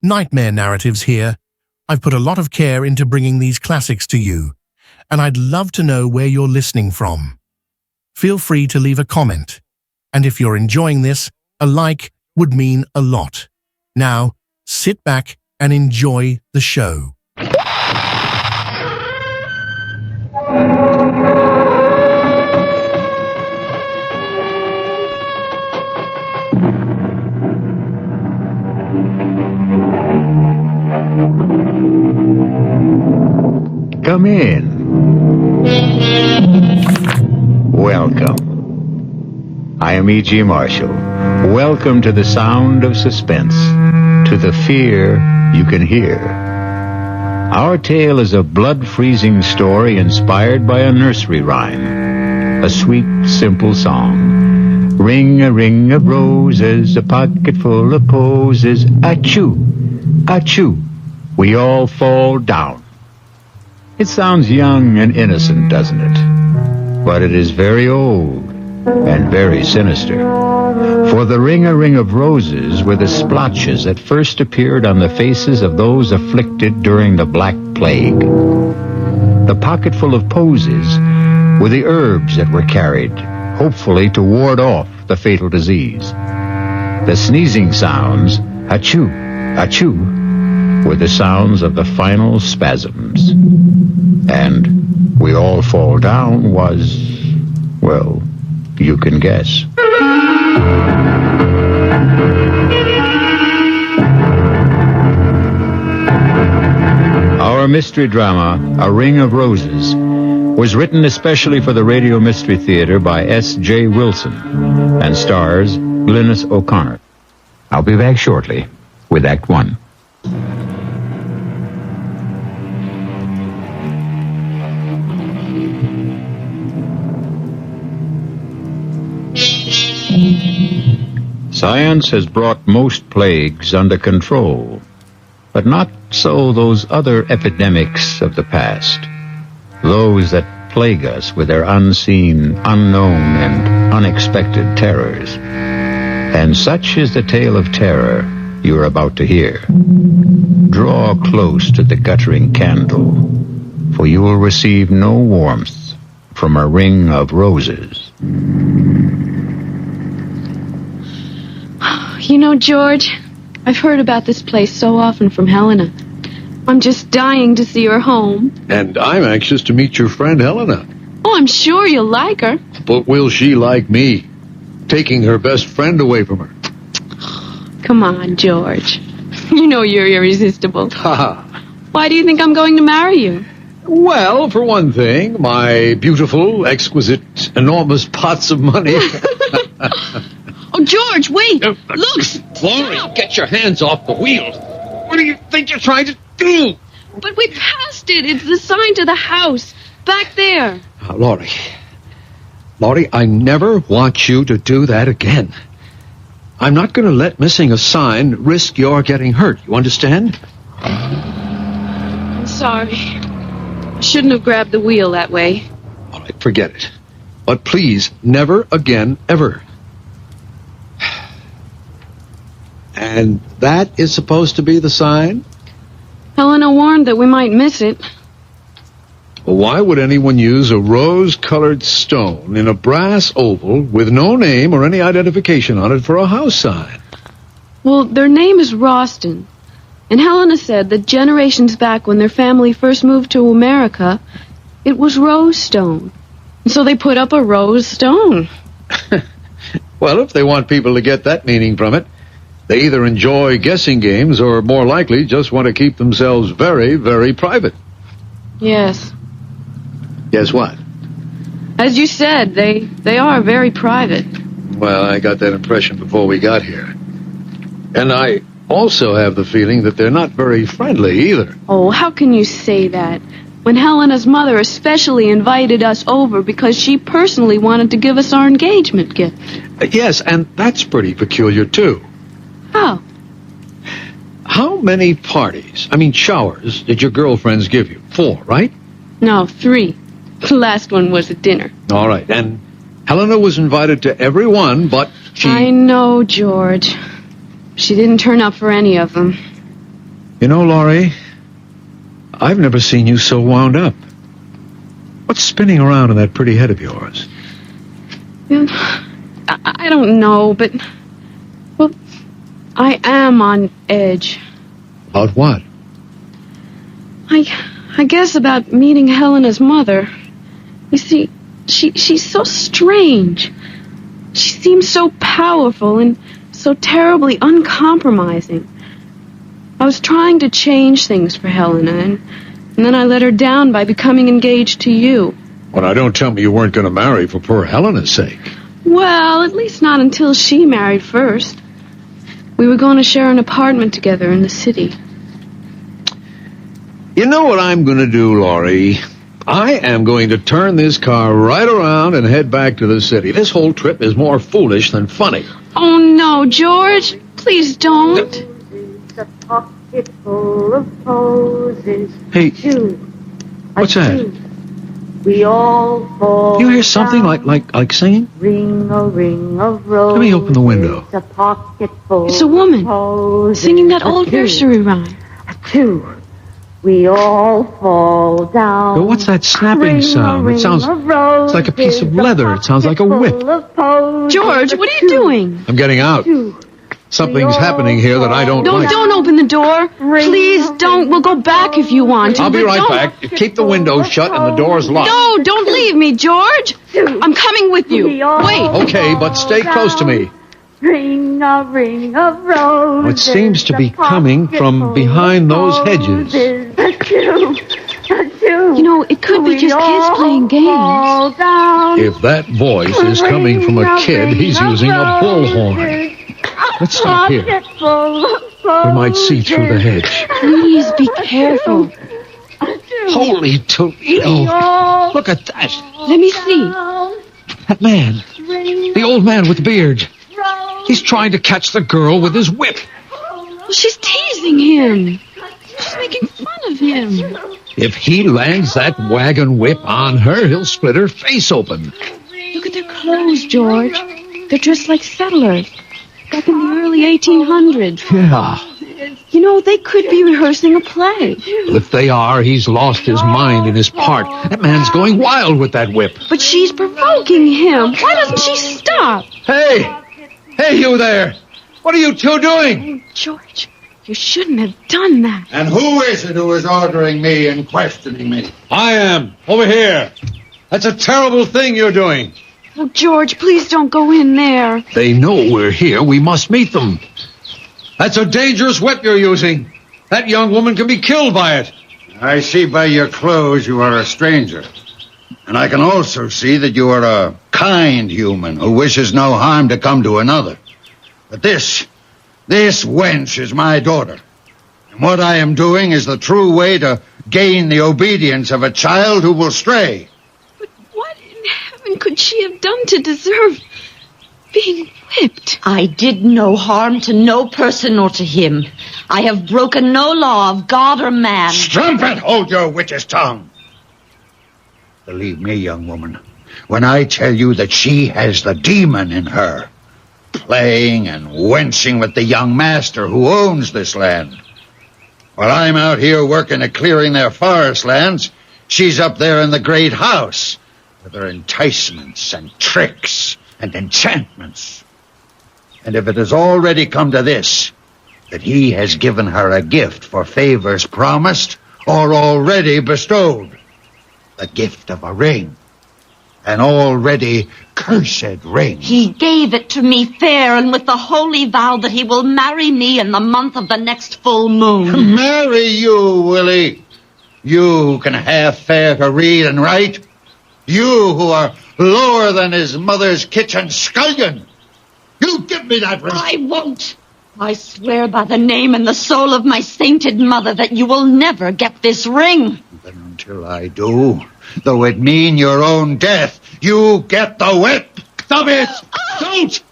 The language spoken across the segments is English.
Nightmare narratives here. I've put a lot of care into bringing these classics to you, and I'd love to know where you're listening from. Feel free to leave a comment, and if you're enjoying this, a like would mean a lot. Now, sit back and enjoy the show. Come in. Welcome. I am E.G. Marshall. Welcome to the sound of suspense, to the fear you can hear. Our tale is a blood-freezing story inspired by a nursery rhyme, a sweet, simple song. Ring a ring of roses, a pocket full of posies, achoo, achoo, we all fall down. It sounds young and innocent, doesn't it? But it is very old and very sinister. For the ring-a-ring of roses were the splotches that first appeared on the faces of those afflicted during the Black Plague. The pocketful of posies were the herbs that were carried, hopefully to ward off the fatal disease. The sneezing sounds, achoo, achoo, were the sounds of the final spasms. And we all fall down was, well, you can guess. Our mystery drama, A Ring of Roses, was written especially for the Radio Mystery Theater by S.J. Wilson and stars Glynis O'Connor. I'll be back shortly with Act One. Science has brought most plagues under control, but not so those other epidemics of the past, those that plague us with their unseen, unknown, and unexpected terrors. And such is the tale of terror you are about to hear. Draw close to the guttering candle, for you will receive no warmth from a ring of roses. You know, George, I've heard about this place so often from Helena. I'm just dying to see her home. And I'm anxious to meet your friend Helena. Oh, I'm sure you'll like her. But will she like me? Taking her best friend away from her. Come on, George. You know you're irresistible. Ha! Why do you think I'm going to marry you? Well, for one thing, my beautiful, exquisite, enormous pots of money. Oh, George, wait! Look! Laurie, get your hands off the wheel. What do you think you're trying to do? But we passed it. It's the sign to the house. Back there. Laurie, I never want you to do that again. I'm not going to let missing a sign risk your getting hurt. You understand? I'm sorry. I shouldn't have grabbed the wheel that way. All right, forget it. But please, never again, ever. And that is supposed to be the sign? Helena warned that we might miss it. Well, why would anyone use a rose-colored stone in a brass oval with no name or any identification on it for a house sign? Well, their name is Roston. And Helena said that generations back when their family first moved to America, it was rose stone. And so they put up a rose stone. Well, if they want people to get that meaning from it, they either enjoy guessing games or, more likely, just want to keep themselves very, very private. Yes. Guess what? As you said, they are very private. Well, I got that impression before we got here. And I also have the feeling that they're not very friendly either. Oh, how can you say that? When Helena's mother especially invited us over because she personally wanted to give us our engagement gift. Yes, and that's pretty peculiar, too. How? How many showers, did your girlfriends give you? 4, right? No, 3. The last one was at dinner. All right, and Helena was invited to every one, but she... I know, George. She didn't turn up for any of them. You know, Laurie, I've never seen you so wound up. What's spinning around in that pretty head of yours? I don't know, but... Well, I am on edge. About what? I guess about meeting Helena's mother. You see, she's so strange. She seems so powerful and so terribly uncompromising. I was trying to change things for Helena, and then I let her down by becoming engaged to you. Well, now, don't tell me you weren't going to marry for poor Helena's sake. Well, at least not until she married first. We were going to share an apartment together in the city. You know what I'm going to do, Laurie? I am going to turn this car right around and head back to the city. This whole trip is more foolish than funny. Oh, no, George. Please don't. It's a pocket full of posies. Hey, what's that? We all fall. You hear something like singing? Ring a ring of roses. Let me open the window. It's a pocket full. It's a woman posies. singing that old A two, nursery rhyme. a two. We all fall down. But what's that snapping Ring a sound? It ring sounds of roses. like a piece of leather. It sounds like a pocket whip. full of posies. George, what are you doing? I'm getting out. Something's happening here that I don't like. Don't open the door. Please don't. We'll go back if you want to. I'll be but right don't. back. Keep the window shut and the doors locked. No, don't leave me, George. I'm coming with you. Wait. Okay, but stay close to me. Ring a ring of roses. Well, it seems to be coming from behind those hedges. You know, it could be just kids playing games. If that voice is coming from a kid, he's using a bullhorn. Let's stop here. We might see through the hedge. Please be careful. Holy Toledo! Look at that! Let me see. That man. The old man with the beard. He's trying to catch the girl with his whip. Well, she's teasing him. She's making fun of him. If he lands that wagon whip on her, he'll split her face open. Look at their clothes, George. They're dressed like settlers. Back in the early 1800s. Yeah. You know, they could be rehearsing a play. Well, if they are, he's lost his mind in his part. That man's going wild with that whip. But she's provoking him. Why doesn't she stop? Hey! Hey, you there! What are you two doing? George, you shouldn't have done that. And who is it who is ordering me and questioning me? I am. Over here. That's a terrible thing you're doing. Oh, George, please don't go in there. They know we're here. We must meet them. That's a dangerous whip you're using. That young woman can be killed by it. I see by your clothes you are a stranger. And I can also see that you are a kind human who wishes no harm to come to another. But this wench is my daughter. And what I am doing is the true way to gain the obedience of a child who will stray. But what in heaven could she have done to deserve being whipped? I did no harm to no person or to him. I have broken no law of God or man. Strumpet, hold your witch's tongue. Believe me, young woman, when I tell you that she has the demon in her, playing and wenching with the young master who owns this land. While I'm out here working at clearing their forest lands, she's up there in the great house with her enticements and tricks and enchantments. And if it has already come to this, that he has given her a gift for favors promised or already bestowed, the gift of a ring, an already cursed ring. He gave it to me fair and with the holy vow that he will marry me in the month of the next full moon. Marry you, Willie. You who can half fare to read and write. You who are lower than his mother's kitchen scullion. You give me that ring. I won't. I swear by the name and the soul of my sainted mother that you will never get this ring. But until I do, though it mean your own death, you get the whip. Stop it! Don't!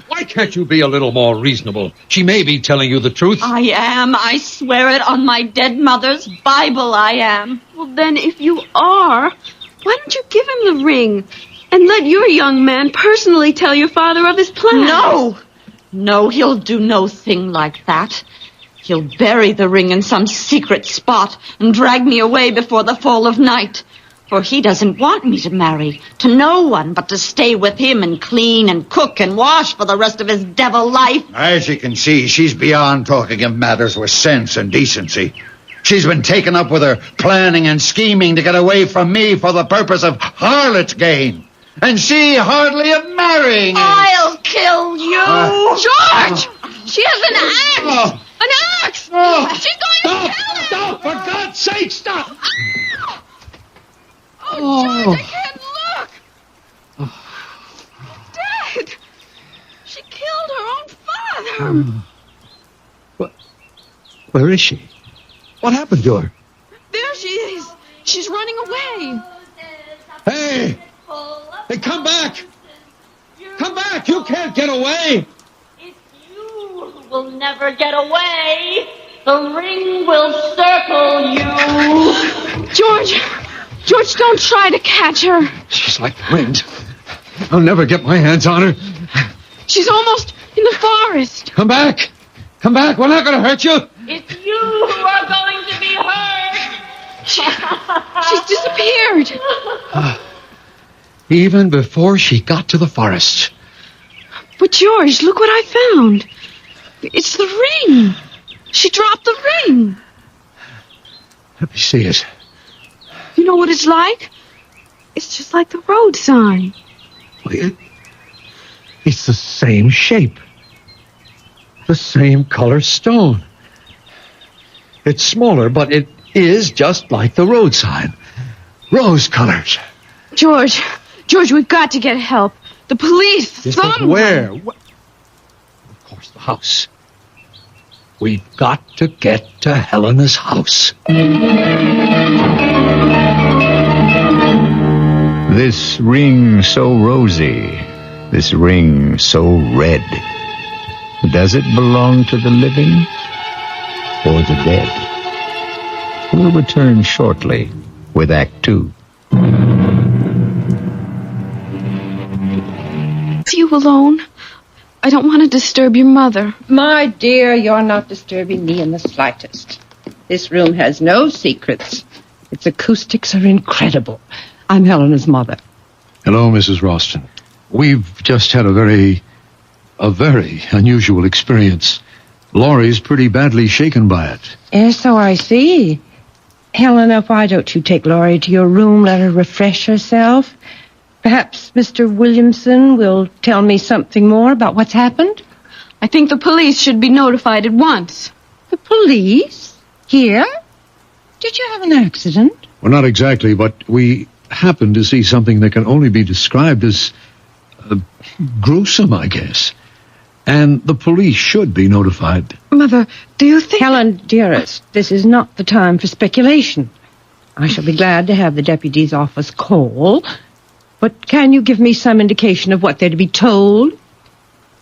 Why can't you be a little more reasonable? She may be telling you the truth. I am. I swear it on my dead mother's Bible I am. Well, then, if you are, why don't you give him the ring and let your young man personally tell your father of his plan? No! No, he'll do no thing like that. He'll bury the ring in some secret spot and drag me away before the fall of night. For he doesn't want me to marry to no one but to stay with him and clean and cook and wash for the rest of his devil life. As you can see, she's beyond talking of matters with sense and decency. She's been taken up with her planning and scheming to get away from me for the purpose of harlot's gain. And she hardly of marrying. I'll kill you! George! She has an axe! An axe! She's going to kill him! Stop! For God's sake, stop! Oh, George, I can't look! Dead! She killed her own father! Where is she? What happened to her? There she is! She's running away! Hey! Hey, come back! Come back! You can't get away! It's you who will never get away. The ring will circle you. George, don't try to catch her. She's like the wind. I'll never get my hands on her. She's almost in the forest. Come back! Come back! We're not going to hurt you! It's you who are going to be hurt. She's disappeared. Even before she got to the forest. But George, look what I found. It's the ring. She dropped the ring. Let me see it. You know what it's like? It's just like the road sign. It's the same shape. The same color stone. It's smaller, but it is just like the road sign. Rose colors. George, we've got to get help. The police, Yes, but someone. where? Of course, the house. We've got to get to Helena's house. This ring so rosy, this ring so red. Does it belong to the living or the dead? We'll return shortly with Act 2. You alone? I don't want to disturb your mother. My dear, you're not disturbing me in the slightest. This room has no secrets. Its acoustics are incredible. I'm Helena's mother. Hello, Mrs. Ralston. We've just had a very unusual experience. Laurie's pretty badly shaken by it. Yes, so I see. Helena, why don't you take Laurie to your room, let her refresh herself? Perhaps Mr. Williamson will tell me something more about what's happened? I think the police should be notified at once. The police? Here? Did you have an accident? Well, not exactly, but we happened to see something that can only be described as gruesome, I guess. And the police should be notified. Mother, do you think... Helen, dearest, this is not the time for speculation. I shall be glad to have the deputy's office call. But can you give me some indication of what they're to be told?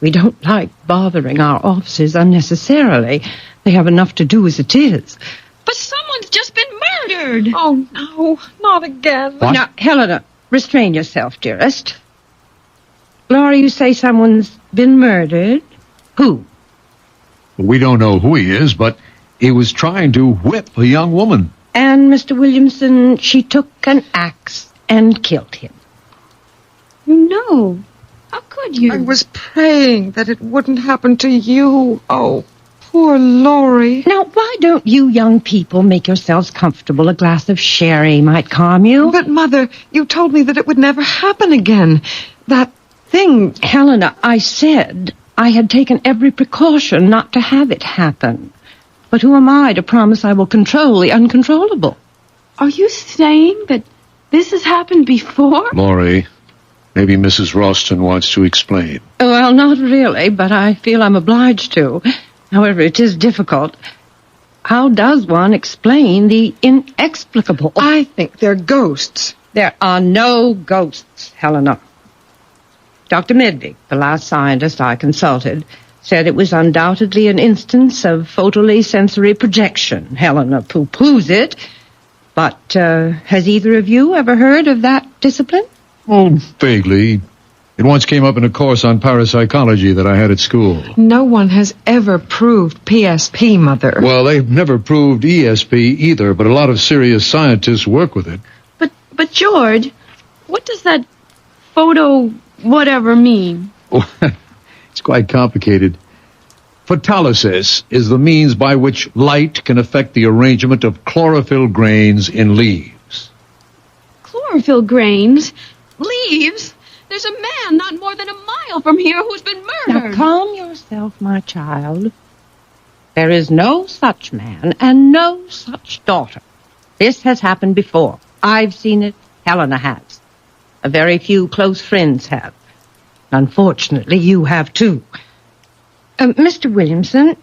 We don't like bothering our officers unnecessarily. They have enough to do as it is. But someone's just been murdered. Oh, no, not again. What? Now, Helena, restrain yourself, dearest. Laura, you say someone's been murdered? Who? We don't know who he is, but he was trying to whip a young woman. And Mr. Williamson, she took an axe and killed him. You know. How could you? I was praying that it wouldn't happen to you. Oh, poor Laurie. Now, why don't you young people make yourselves comfortable? A glass of sherry might calm you. But, Mother, you told me that it would never happen again. That thing... Helena, I said I had taken every precaution not to have it happen. But who am I to promise I will control the uncontrollable? Are you saying that this has happened before? Laurie, maybe Mrs. Ralston wants to explain. Well, not really, but I feel I'm obliged to. However, it is difficult. How does one explain the inexplicable? I think they're ghosts. There are no ghosts, Helena. Dr. Medvig, the last scientist I consulted, said it was undoubtedly an instance of photally sensory projection. Helena pooh-poohs it. But has either of you ever heard of that discipline? Oh, vaguely. It once came up in a course on parapsychology that I had at school. No one has ever proved PSP, Mother. Well, they've never proved ESP either, but a lot of serious scientists work with it. But George, what does that photo whatever mean? It's quite complicated. Photolysis is the means by which light can affect the arrangement of chlorophyll grains in leaves. Chlorophyll grains? Leaves? There's a man not more than a mile from here who's been murdered. Now calm yourself, my child. There is no such man and no such daughter. This has happened before. I've seen it. Helena has. A very few close friends have. Unfortunately, you have too. Mr. Williamson,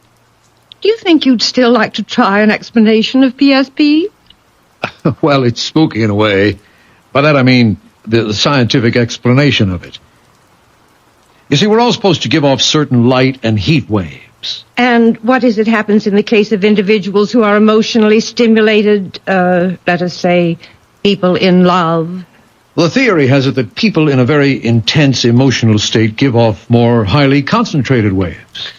do you think you'd still like to try an explanation of PSP? Well, it's spooky in a way. By that I mean the scientific explanation of it. You see, we're all supposed to give off certain light and heat waves. And what is it happens in the case of individuals who are emotionally stimulated, let us say, people in love? The theory has it that people in a very intense emotional state give off more highly concentrated waves.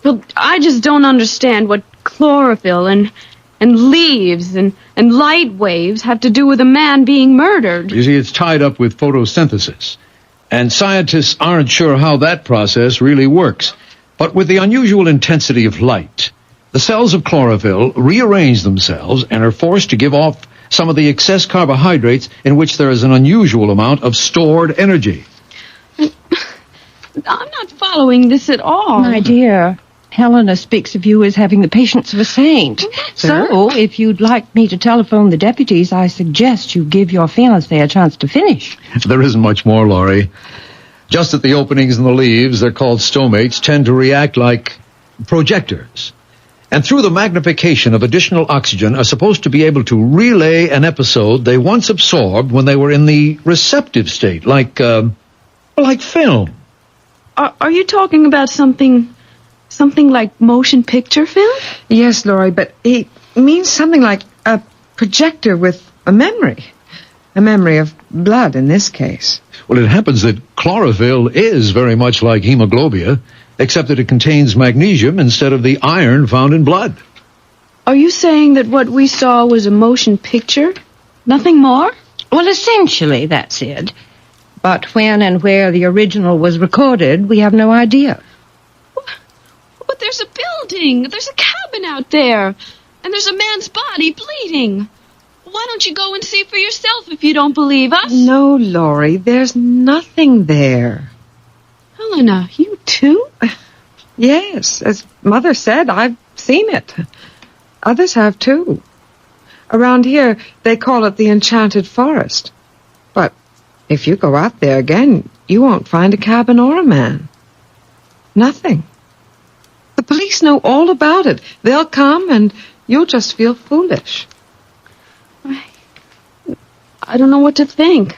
Well, I just don't understand what chlorophyll and leaves and light waves have to do with a man being murdered. You see, it's tied up with photosynthesis. And scientists aren't sure how that process really works. But with the unusual intensity of light, the cells of chlorophyll rearrange themselves and are forced to give off some of the excess carbohydrates in which there is an unusual amount of stored energy. I'm not following this at all. My dear, Helena speaks of you as having the patience of a saint. So, if you'd like me to telephone the deputies, I suggest you give your fiancé a chance to finish. There isn't much more, Laurie. Just at the openings in the leaves, they're called stomates, tend to react like projectors. And through the magnification of additional oxygen are supposed to be able to relay an episode they once absorbed when they were in the receptive state, like film. Are you talking about something like motion picture film? Yes, Laurie, but he means something like a projector with a memory. A memory of blood in this case. Well, it happens that chlorophyll is very much like hemoglobia, except that it contains magnesium instead of the iron found in blood. Are you saying that what we saw was a motion picture? Nothing more? Well, essentially, that's it. But when and where the original was recorded, we have no idea. But there's a building. There's a cabin out there. And there's a man's body bleeding. Why don't you go and see for yourself if you don't believe us? No, Laurie, there's nothing there. Helena, you too? Yes, as Mother said, I've seen it. Others have too. Around here, they call it the Enchanted Forest. But if you go out there again, you won't find a cabin or a man. Nothing. The police know all about it. They'll come and you'll just feel foolish. I don't know what to think.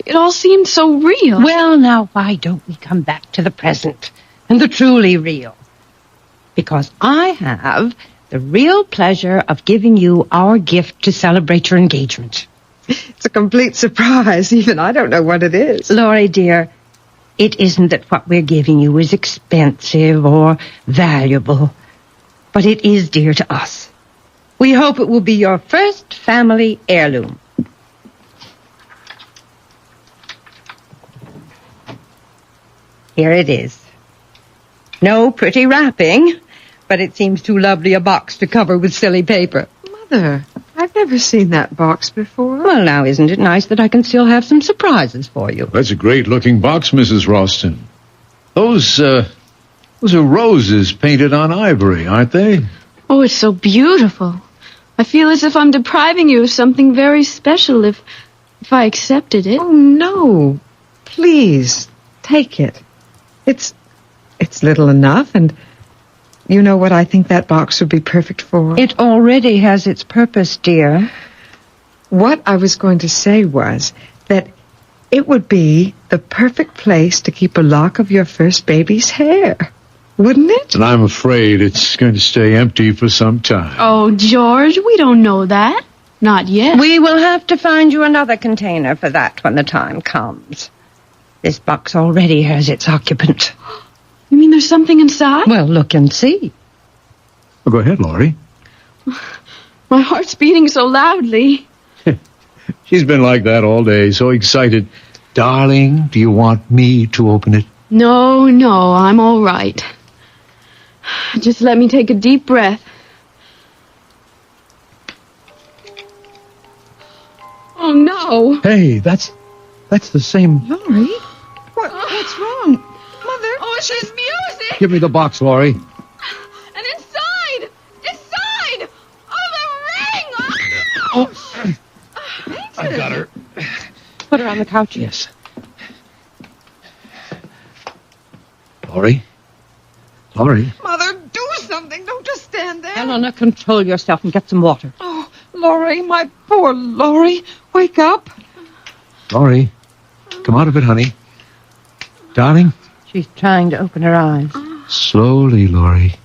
It all seemed so real. Well, now, why don't we come back to the present and the truly real? Because I have the real pleasure of giving you our gift to celebrate your engagement. It's a complete surprise. Even I don't know what it is. Laurie, dear, it isn't that what we're giving you is expensive or valuable, but it is dear to us. We hope it will be your first family heirloom. Here it is. No pretty wrapping, but it seems too lovely a box to cover with silly paper. Mother, I've never seen that box before. Well, now, isn't it nice that I can still have some surprises for you? That's a great-looking box, Mrs. Ralston. Those are roses painted on ivory, aren't they? Oh, it's so beautiful. I feel as if I'm depriving you of something very special if I accepted it. Oh, no. Please, take it. It's little enough, and you know what I think that box would be perfect for? It already has its purpose, dear. What I was going to say was that it would be the perfect place to keep a lock of your first baby's hair. Wouldn't it? And I'm afraid it's going to stay empty for some time. Oh, George, we don't know that. Not yet. We will have to find you another container for that when the time comes. This box already has its occupant. You mean there's something inside? Well, look and see. Well, go ahead, Laurie. My heart's beating so loudly. She's been like that all day, so excited. Darling, do you want me to open it? No, I'm all right. Just let me take a deep breath. Oh, no. Hey, that's the same. Laurie? What's wrong? Mother? Oh, it's this music. Give me the box, Laurie. And inside. Oh, the ring. Oh, I've got her. Put her on the couch. Yes. Laurie? Mother, do something. Don't just stand there. Helena, control yourself and get some water. Oh, Laurie, my poor Laurie. Wake up. Laurie, come out of it, honey. Darling? She's trying to open her eyes. Slowly, Laurie.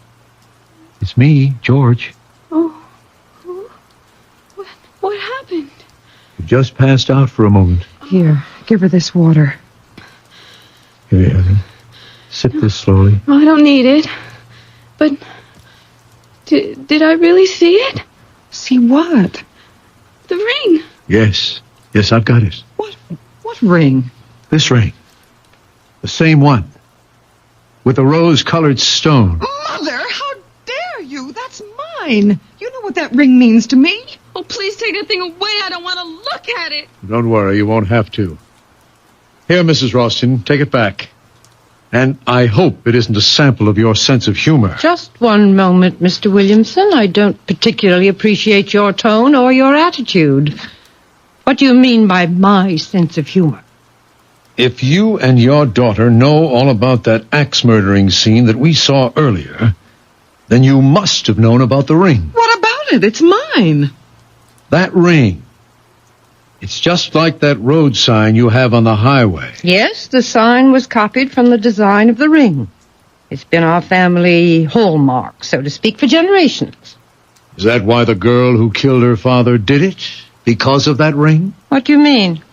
It's me, George. Oh, what happened? You just passed out for a moment. Here, give her this water. Here, honey. Sip this slowly. Oh, I don't need it. But did I really see it? See what? The ring. Yes, I've got it. What ring? This ring. The same one. With a rose-colored stone. Mother, how dare you? That's mine. You know what that ring means to me. Oh, please take the thing away. I don't want to look at it. Don't worry, you won't have to. Here, Mrs. Ralston, take it back. And I hope it isn't a sample of your sense of humor. Just one moment, Mr. Williamson. I don't particularly appreciate your tone or your attitude. What do you mean by my sense of humor? If you and your daughter know all about that axe-murdering scene that we saw earlier, then you must have known about the ring. What about it? It's mine. That ring. It's just like that road sign you have on the highway. Yes, the sign was copied from the design of the ring. It's been our family hallmark, so to speak, for generations. Is that why the girl who killed her father did it? Because of that ring? What do you mean?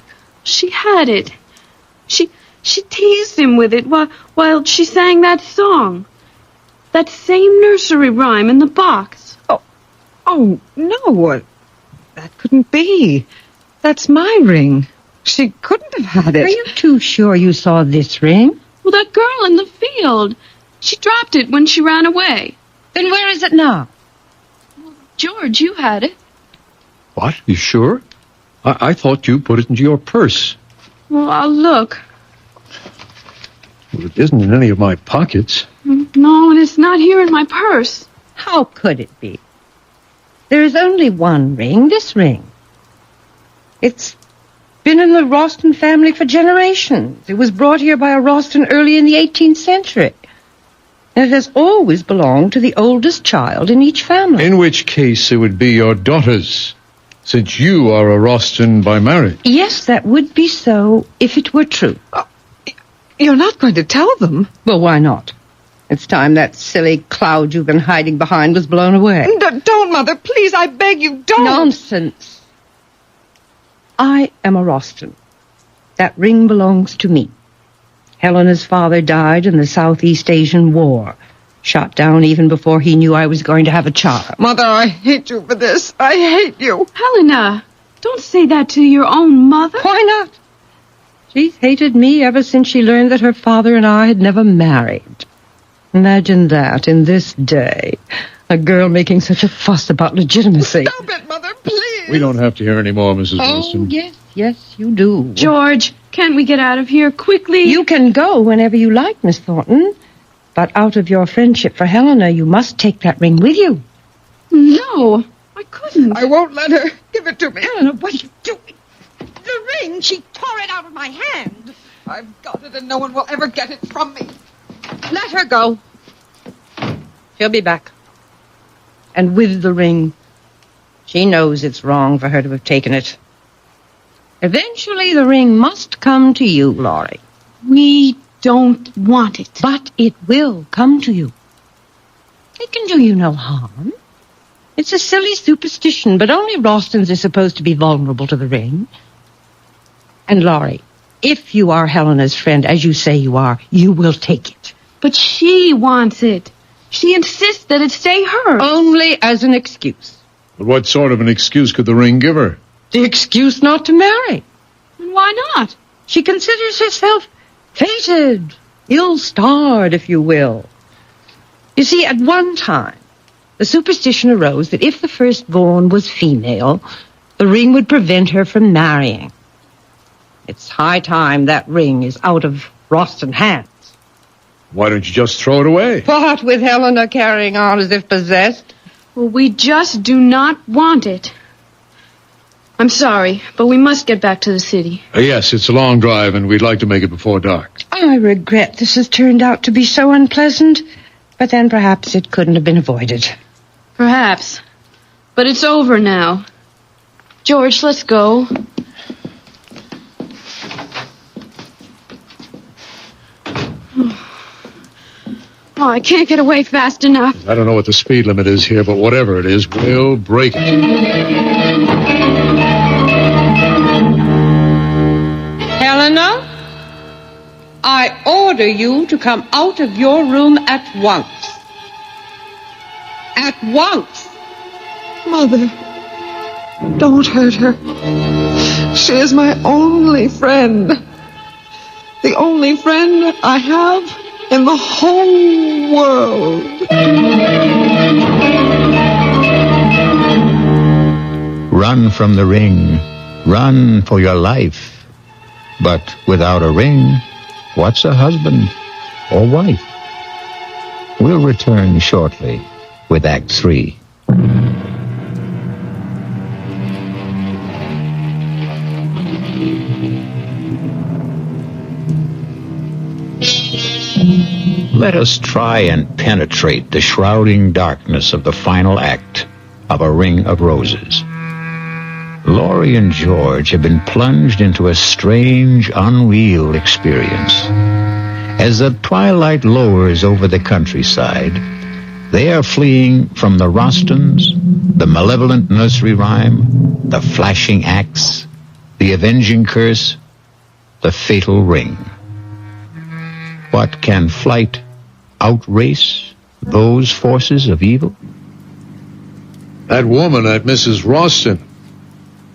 She had it. She teased him with it while she sang that song. That same nursery rhyme in the box. Oh, no. That couldn't be. That's my ring. She couldn't have had it. Are you too sure you saw this ring? Well, that girl in the field. She dropped it when she ran away. Then where is it now? George, you had it. What? You sure? I thought you put it into your purse. Well, I'll look. Well, it isn't in any of my pockets. No, and it's not here in my purse. How could it be? There is only one ring, this ring. It's been in the Ralston family for generations. It was brought here by a Ralston early in the 18th century. And it has always belonged to the oldest child in each family. In which case it would be your daughter's, since you are a Ralston by marriage. Yes, that would be so if it were true. You're not going to tell them? Well, why not? It's time that silly cloud you've been hiding behind was blown away. Don't, Mother. Please, I beg you, don't. Nonsense. I am a Ralston. That ring belongs to me. Helena's father died in the Southeast Asian War, shot down even before he knew I was going to have a child. Mother, I hate you for this. I hate you. Helena, don't say that to your own mother. Why not? She's hated me ever since she learned that her father and I had never married. Imagine that in this day. A girl making such a fuss about legitimacy. Stop it, Mother, please. We don't have to hear any more, Mrs. Oh, Ralston. yes, you do. George, can't we get out of here quickly? You can go whenever you like, Miss Thornton. But out of your friendship for Helena, you must take that ring with you. No, I couldn't. I won't let her. Give it to me. Helena, what are you doing? The ring, she tore it out of my hand. I've got it and no one will ever get it from me. Let her go. She'll be back. And with the ring. She knows it's wrong for her to have taken it. Eventually, the ring must come to you, Laurie. We don't want it. But it will come to you. It can do you no harm. It's a silly superstition, but only Ralstons are supposed to be vulnerable to the ring. And, Laurie, If you are Helena's friend, as you say you are, you will take it. But she wants it. She insists that it stay hers. Only as an excuse. But what sort of an excuse could the ring give her? The excuse not to marry. And why not? She considers herself fated, ill-starred, if you will. You see, at one time, the superstition arose that if the firstborn was female, the ring would prevent her from marrying. It's high time that ring is out of Roston hands. Why don't you just throw it away? What with Helena carrying on as if possessed? Well, we just do not want it. I'm sorry, but we must get back to the city. Yes, it's a long drive, and we'd like to make it before dark. I regret this has turned out to be so unpleasant, but then perhaps it couldn't have been avoided. Perhaps. But it's over now. George, let's go. Oh, I can't get away fast enough. I don't know what the speed limit is here, but whatever it is, we'll break it. Helena, I order you to come out of your room at once. At once. Mother, don't hurt her. She is my only friend. The only friend I have in the whole world. Run from the ring. Run for your life. But without a ring, what's a husband or wife? We'll return shortly with Act 3. Let us try and penetrate the shrouding darkness of the final act of A Ring of Roses. Laurie and George have been plunged into a strange, unreal experience. As the twilight lowers over the countryside, they are fleeing from the Rostons, the malevolent nursery rhyme, the flashing axe, the avenging curse, the fatal ring. But can flight outrace those forces of evil? That woman, that Mrs. Roston,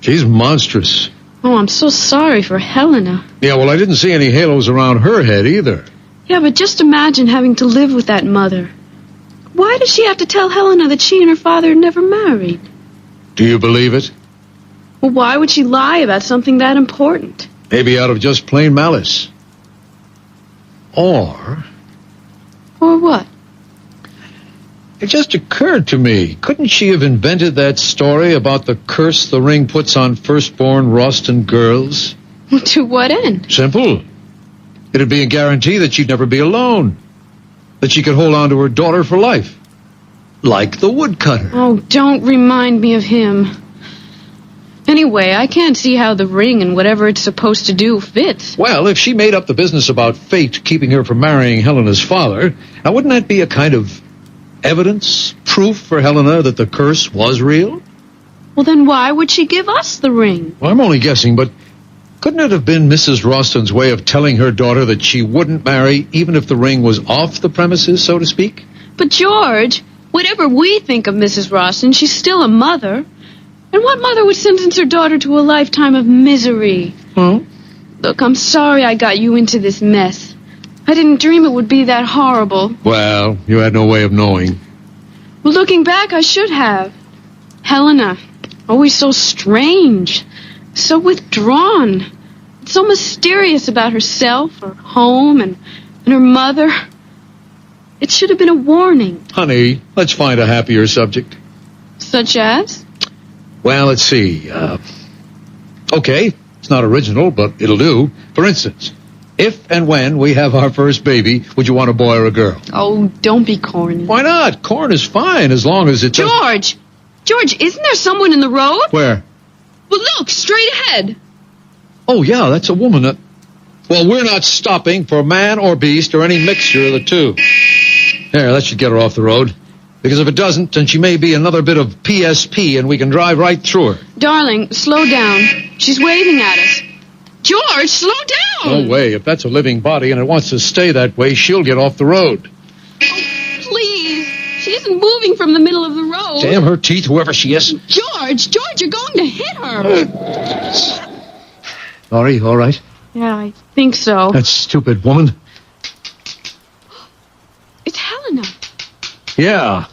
she's monstrous. Oh, I'm so sorry for Helena. Yeah, well, I didn't see any halos around her head either. Yeah, but just imagine having to live with that mother. Why does she have to tell Helena that she and her father had never married? Do you believe it? Well, why would she lie about something that important? Maybe out of just plain malice. Or what? it just occurred to me, couldn't she have invented that story about the curse the ring puts on firstborn Roston girls? To what end? Simple. It'd be a guarantee that she'd never be alone. That she could hold on to her daughter for life. Like the woodcutter. Oh, don't remind me of him. Anyway, I can't see how the ring and whatever it's supposed to do fits. Well, if she made up the business about fate keeping her from marrying Helena's father, now wouldn't that be a kind of evidence, proof for Helena that the curse was real? Well, then why would she give us the ring? Well, I'm only guessing, but couldn't it have been Mrs. Roston's way of telling her daughter that she wouldn't marry even if the ring was off the premises, so to speak? But George, whatever we think of Mrs. Roston, she's still a mother. And what mother would sentence her daughter to a lifetime of misery? Huh? Look, I'm sorry I got you into this mess. I didn't dream it would be that horrible. Well, you had no way of knowing. Well, looking back, I should have. Helena, always so strange, so withdrawn, so mysterious about herself, her home, and her mother. It should have been a warning. Honey, let's find a happier subject. Such as? Well, let's see. Okay, it's not original, but it'll do. For instance, if and when we have our first baby, would you want a boy or a girl? Oh, don't be corny. Why not? Corn is fine as long as it doesn't... George! George, isn't there someone in the road? Where? Well, look, straight ahead. Oh, yeah, that's a woman. Well, we're not stopping for man or beast or any mixture of the two. There, that should get her off the road. Because if it doesn't, then she may be another bit of PSP and we can drive right through her. Darling, slow down. She's waving at us. George, slow down! No way. If that's a living body and it wants to stay that way, she'll get off the road. Oh, please. She isn't moving from the middle of the road. Damn her teeth, whoever she is. George, you're going to hit her. Laurie, all right? Yeah, I think so. That stupid woman. It's Helena. Yeah.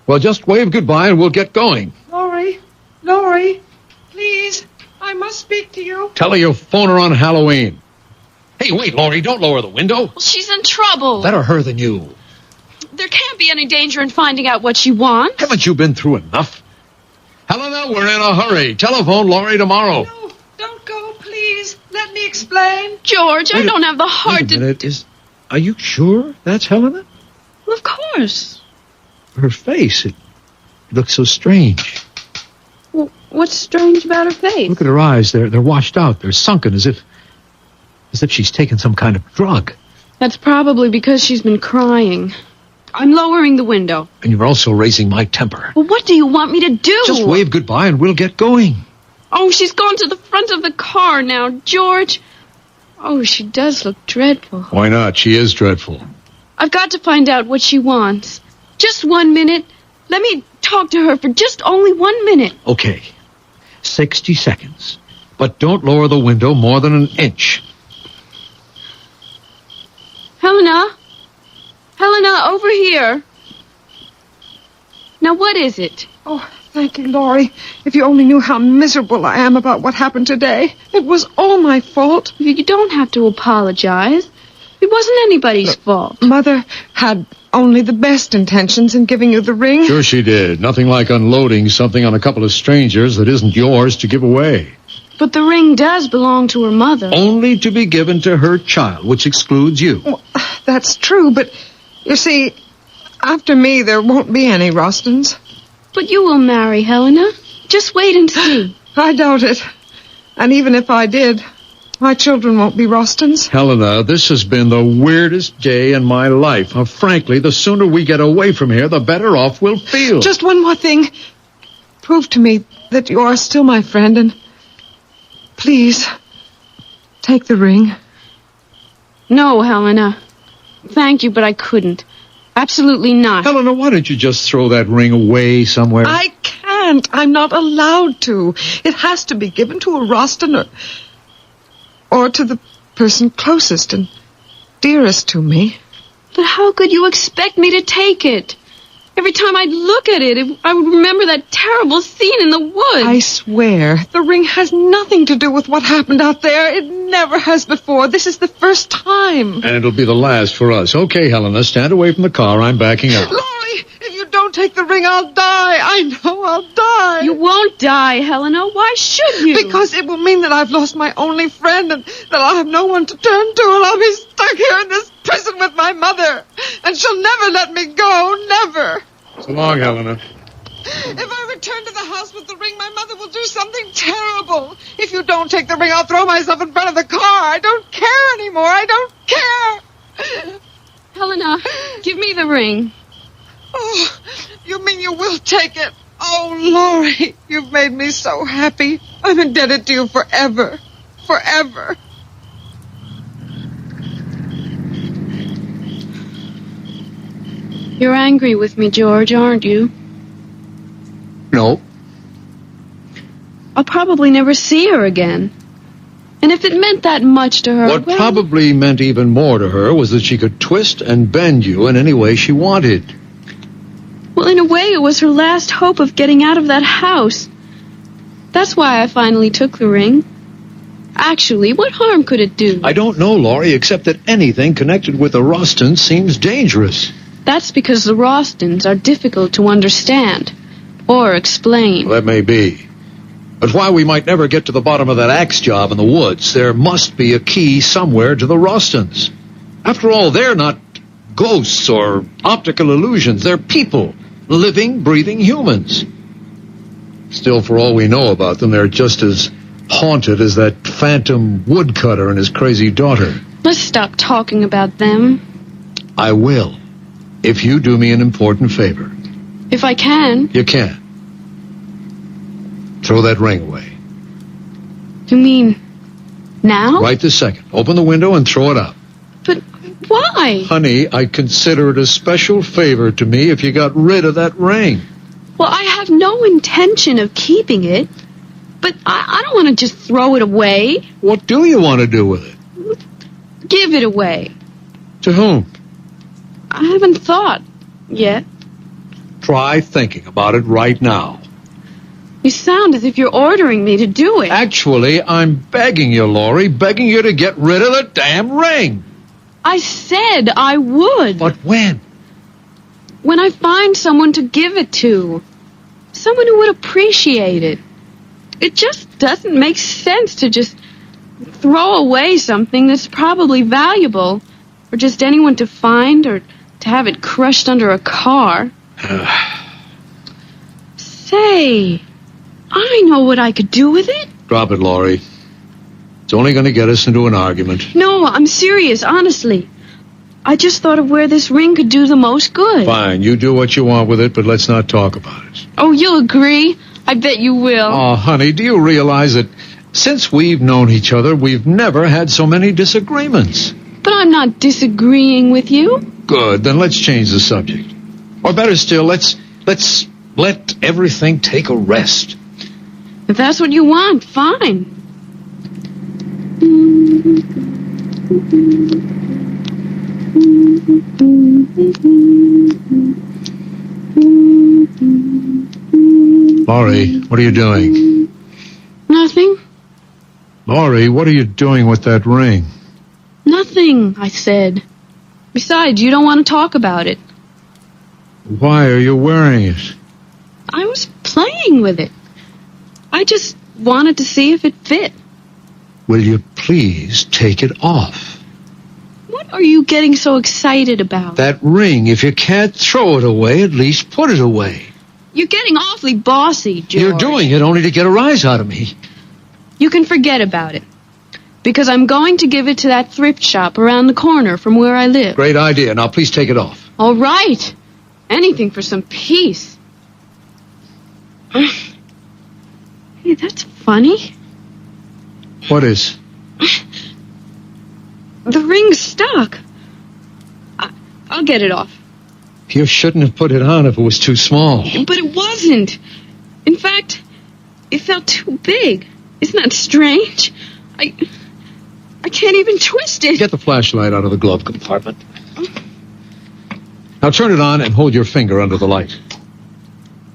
Well, just wave goodbye and we'll get going. Laurie, please, I must speak to you. Tell her you'll phone her on Halloween. Hey, wait, Laurie, don't lower the window. Well, she's in trouble. Better her than you. There can't be any danger in finding out what she wants. Haven't you been through enough? Helena, we're in a hurry. Telephone Laurie tomorrow. No, don't go, please. Let me explain. George, I don't have the heart Wait a minute. Are you sure that's Helena? Well, of course. Her face, it looks so strange. Well, what's strange about her face? Look at her eyes. They're washed out. They're sunken as if she's taken some kind of drug. That's probably because she's been crying. I'm lowering the window. And you're also raising my temper. Well, what do you want me to do? Just wave goodbye and we'll get going. Oh, she's gone to the front of the car now, George. Oh, she does look dreadful. Why not? She is dreadful. I've got to find out what she wants. Just 1 minute. Let me talk to her for just only 1 minute. Okay. 60 seconds. But don't lower the window more than an inch. Helena, over here. Now, what is it? Oh, thank you, Laurie. If you only knew how miserable I am about what happened today. It was all my fault. You don't have to apologize. It wasn't anybody's fault. Mother had only the best intentions in giving you the ring. Sure she did. Nothing like unloading something on a couple of strangers that isn't yours to give away. But the ring does belong to her mother. Only to be given to her child, which excludes you. Well, that's true, but you see, after me there won't be any Rostons. But you will marry Helena. Just wait and see. I doubt it. And even if I did, my children won't be Rostons. Helena, this has been the weirdest day in my life. Frankly, the sooner we get away from here, the better off we'll feel. Just one more thing. Prove to me that you are still my friend, and please, take the ring. No, Helena. Thank you, but I couldn't. Absolutely not. Helena, why don't you just throw that ring away somewhere? I can't. I'm not allowed to. It has to be given to a Roston or to the person closest and dearest to me. But how could you expect me to take it? Every time I'd look at it, I would remember that terrible scene in the woods. I swear, the ring has nothing to do with what happened out there. It never has before. This is the first time. And it'll be the last for us. Okay, Helena, stand away from the car. I'm backing up. Laurie, if you don't take the ring, I'll die. I know I'll die. You won't die, Helena. Why should you? Because it will mean that I've lost my only friend and that I'll have no one to turn to, and I'll be stuck here in this prison with my mother. And she'll never let me go. Never. So long, Helena. If I return to the house with the ring, my mother will do something terrible. If you don't take the ring, I'll throw myself in front of the car. I don't care anymore. I don't care. Helena, give me the ring. Oh, you mean you will take it? Oh, Laurie, you've made me so happy. I'm indebted to you forever. Forever. You're angry with me, George, aren't you? No. I'll probably never see her again. And if it meant that much to her... What well, probably meant even more to her was that she could twist and bend you in any way she wanted. Well, in a way, it was her last hope of getting out of that house. That's why I finally took the ring. Actually, what harm could it do? I don't know, Laurie, except that anything connected with the Rostons seems dangerous. That's because the Rostons are difficult to understand or explain. Well, that may be. But while we might never get to the bottom of that axe job in the woods, there must be a key somewhere to the Rostons. After all, they're not ghosts or optical illusions. They're people, living, breathing humans. Still, for all we know about them, they're just as haunted as that phantom woodcutter and his crazy daughter. Let's stop talking about them. I will, if you do me an important favor. If I can. You can. Throw that ring away. You mean Now? Right this second. Open the window and throw it out. But why? Honey, I'd consider it a special favor to me if you got rid of that ring. Well, I have no intention of keeping it. But I don't want to just throw it away. What do you want to do with it? Give it away. To whom? I haven't thought yet. Try thinking about it right now. You sound as if you're ordering me to do it. Actually, I'm begging you, Laurie, begging you to get rid of the damn ring. I said I would. But when? When I find someone to give it to. Someone who would appreciate it. It just doesn't make sense to just throw away something that's probably valuable for just anyone to find or to have it crushed under a car. Say, I know what I could do with it. Drop it, Laurie. It's only going to get us into an argument. No, I'm serious, honestly. I just thought of where this ring could do the most good. Fine, you do what you want with it, but let's not talk about it. Oh, you'll agree? I bet you will. Oh, honey, do you realize that since we've known each other, we've never had so many disagreements? But I'm not disagreeing with you. Good, then let's change the subject. Or better still, let's let everything take a rest. If that's what you want, fine. Laurie, what are you doing? Nothing. Laurie, what are you doing with that ring? Nothing, I said. Besides, you don't want to talk about it. Why are you wearing it? I was playing with it. I just wanted to see if it fit. Will you please take it off? What are you getting so excited about? That ring, if you can't throw it away, at least put it away. You're getting awfully bossy, George. You're doing it only to get a rise out of me. You can forget about it. Because I'm going to give it to that thrift shop around the corner from where I live. Great idea. Now please take it off. All right. Anything for some peace. Hey, that's funny. What is? The ring's stuck. I'll get it off. You shouldn't have put it on if it was too small. But it wasn't. In fact, it felt too big. Isn't that strange? I can't even twist it. Get the flashlight out of the glove compartment. Now turn it on and hold your finger under the light.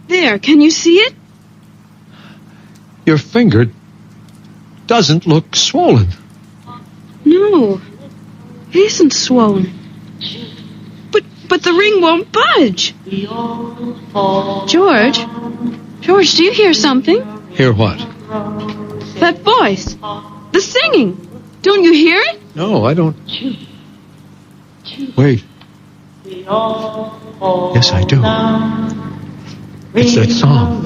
There, can you see it? Your finger doesn't look swollen. No, it isn't swollen. But the ring won't budge. George, do you hear something? Hear what? That voice. The singing. Don't you hear it? No, I don't. Wait. Yes, I do. It's that song.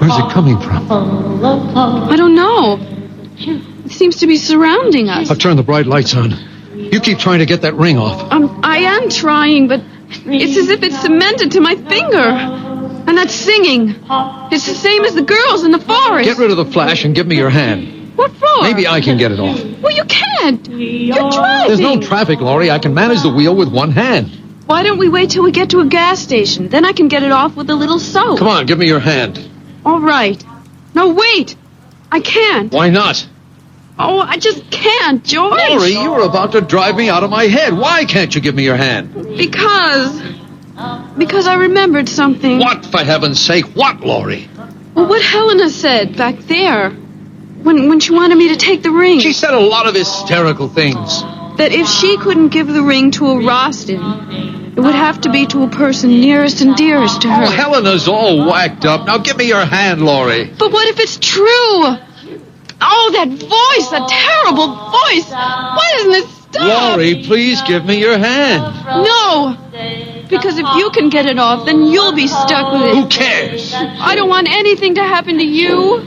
Where's it coming from? I don't know. It seems to be surrounding us. I've turned the bright lights on. You keep trying to get that ring off. I am trying, but it's as if it's cemented to my finger. And that singing. It's the same as the girls in the forest. Get rid of the flash and give me your hand. What for? Maybe I can get it off. Well, you can't. You're driving. There's no traffic, Laurie. I can manage the wheel with one hand. Why don't we wait till we get to a gas station? Then I can get it off with a little soap. Come on, give me your hand. All right. No, wait. I can't. Why not? Oh, I just can't, George. Laurie, you were about to drive me out of my head. Why can't you give me your hand? Because I remembered something. What, for heaven's sake? What, Laurie? Well, what Helena said back there. When she wanted me to take the ring. She said a lot of hysterical things. That if she couldn't give the ring to a Roston, it would have to be to a person nearest and dearest to her. Oh, Helena's all whacked up. Now give me your hand, Laurie. But what if it's true? Oh, that voice, that terrible voice. Why doesn't it stop? Laurie, please give me your hand. No. Because if you can get it off, then you'll be stuck with it. Who cares? I don't want anything to happen to you.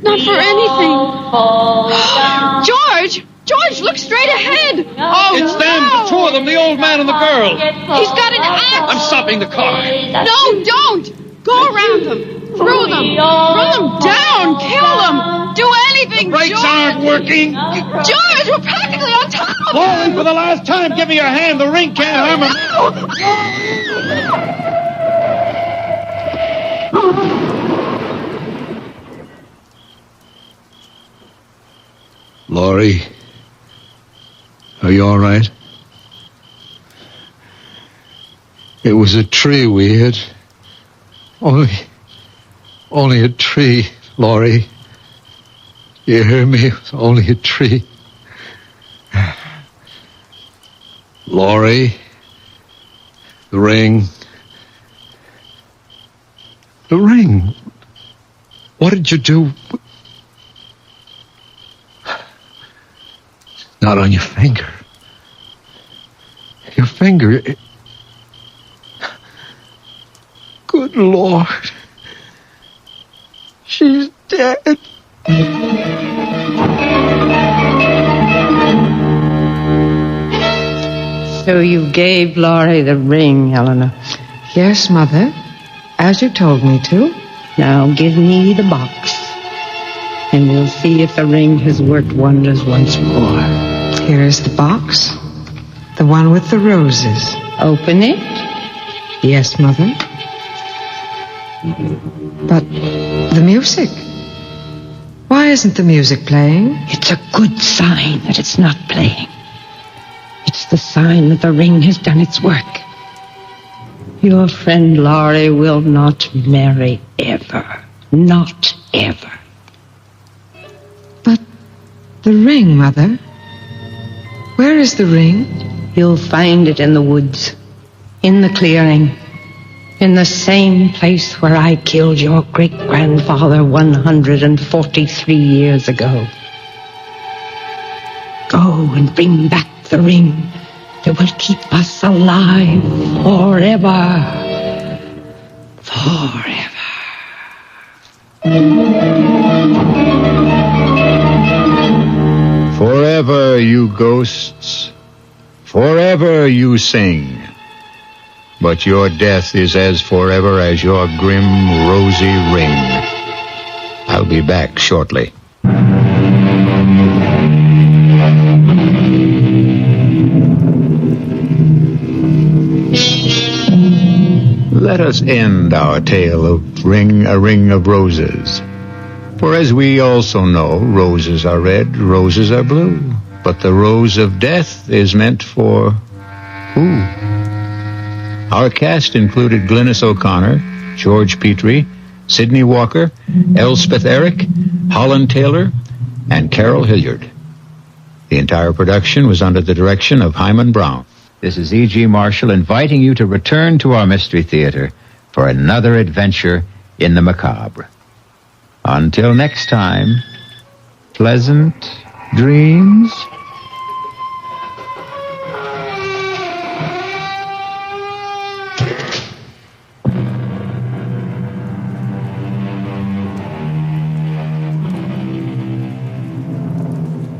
Not for anything. George, look straight ahead. Oh, it's them, the two of them, the old man and the girl. He's got an axe. I'm stopping the car. No, don't. Go around them. Throw them. Run them down. Kill them. Do anything working? George, we're practically on top of Laurie, for the last time, give me your hand. The ring can't harm him. Laurie, are you all right? It was a tree we hit. Only a tree, Laurie. You hear me? It was only a tree. Laurie, the ring. The ring. What did you do? Not on your finger. Your finger. Good Lord. She's dead. So you gave Laurie the ring, Helena. Yes, Mother, as you told me to. Now give me the box, and we'll see if the ring has worked wonders once more. Here is the box, the one with the roses. Open it. Yes, Mother. But the music. Why isn't the music playing? It's a good sign that it's not playing. It's the sign that the ring has done its work. Your friend Laurie will not marry ever. Not ever. But the ring, Mother. Where is the ring? You'll find it in the woods, in the clearing, in the same place where I killed your great-grandfather 143 years ago. Go and bring back the ring that will keep us alive forever. Forever. Forever, you ghosts, forever you sing. But your death is as forever as your grim, rosy ring. I'll be back shortly. Let us end our tale of a ring of roses. For as we also know, roses are red, roses are blue. But the rose of death is meant for who? Our cast included Glynis O'Connor, George Petrie, Sidney Walker, Elspeth Eric, Holland Taylor, and Carol Hilliard. The entire production was under the direction of Hyman Brown. This is E.G. Marshall inviting you to return to our Mystery Theater for another adventure in the macabre. Until next time, pleasant dreams.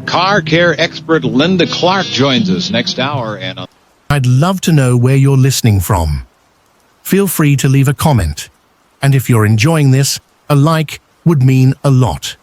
Car care expert Linda Clark joins us next hour. And I'd love to know where you're listening from. Feel free to leave a comment. And if you're enjoying this, a like would mean a lot.